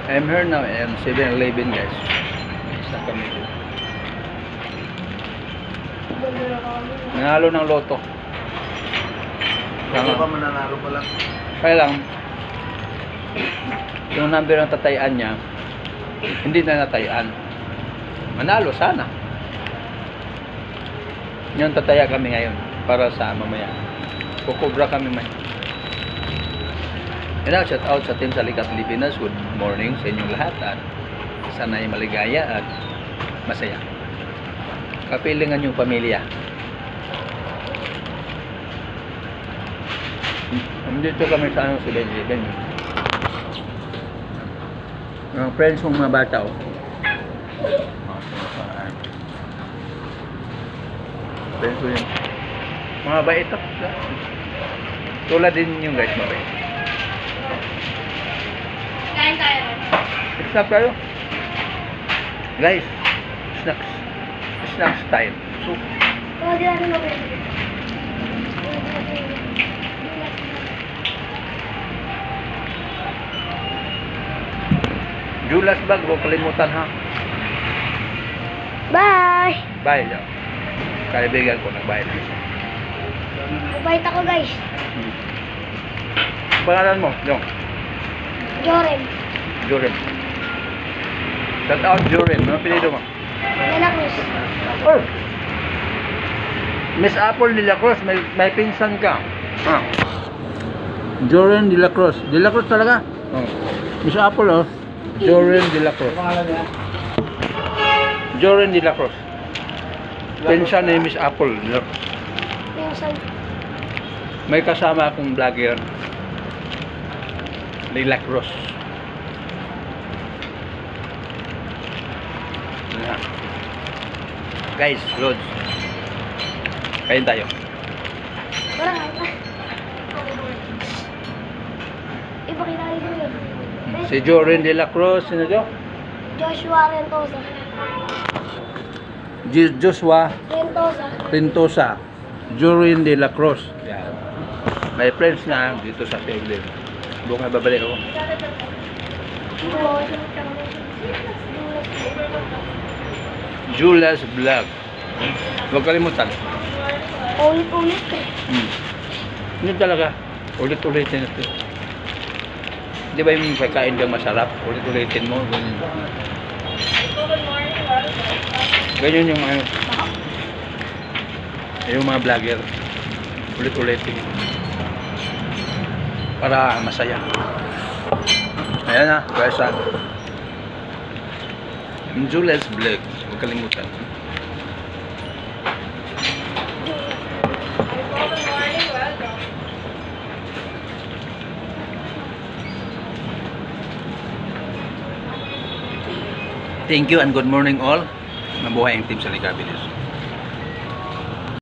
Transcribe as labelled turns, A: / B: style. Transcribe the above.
A: I'm here now in 7-Eleven, guys. Sa kami. Nanalo ng loto.
B: Ano ba mananalo pa lang?
A: Kaya lang, yung number ng tatayaan niya, hindi na natayaan. Manalo sana. Yung tataya kami ngayon para sa mamaya. Kukubra kami may. And shout out sa team Salikat Pilipinas. Good morning sa inyong lahat at sana'y maligaya at masaya. Kapilingan yung pamilya. Dito kami sa ano, 7-Eleven. Ang friends kong mga bata, oh. Friends ko yun. Mga bait, oh. Tulad din yung guys, mabait.
C: Kain tayo.
A: Snack tayo. Guys, snacks. Snacks time. So,
C: Di natin mabait.
A: Julas bag, huwag kalimutan ha.
C: Bye!
A: Bye. Kaibigan ko, nagbayad na siya.
C: Mabait ako guys.
A: Pangalan mo, Jong?
C: Joren.
A: Joren. Shout out Joren. Ano pinito mo?
C: Lalakos.
A: Oh! Miss Apple de la Cruz, may pinsan ka. Ah. Joren de la Cruz. De la Cruz talaga? Oh. Miss Apple, oh. Joren de la Cruz. Joren de la Cruz. Pinsan ni Miss Apple.
C: Pinsan.
A: May kasama akong vlogger. De la Cruz. Ayan. Guys, loads. Kain tayo.
C: Wala nga. Ipakita rin yun.
A: Si Joren de la Cruz, sino to?
C: Joshua Rentosa.
A: Joshua
C: Rentosa.
A: Rentosa. Joren de la Cruz. Yan. May friends na dito sa table. Bukas babalik ako. Julas Vlog. Huwag kalimutan.
C: Ulit-ulit.
A: Hindi talaga. Ulit-ulitin ito. Di ba yung pagkain kang masarap? Ulit-ulitin mo. Ganyan. Ganyan yung ano. Yung mga vlogger. Ulit-ulitin. Para masaya. Ayan na. Pwesa. Yung Julas Vlog. Huwag kalimutan. Thank you and good morning all. Mabuhay ang team Salikat Pilipinas.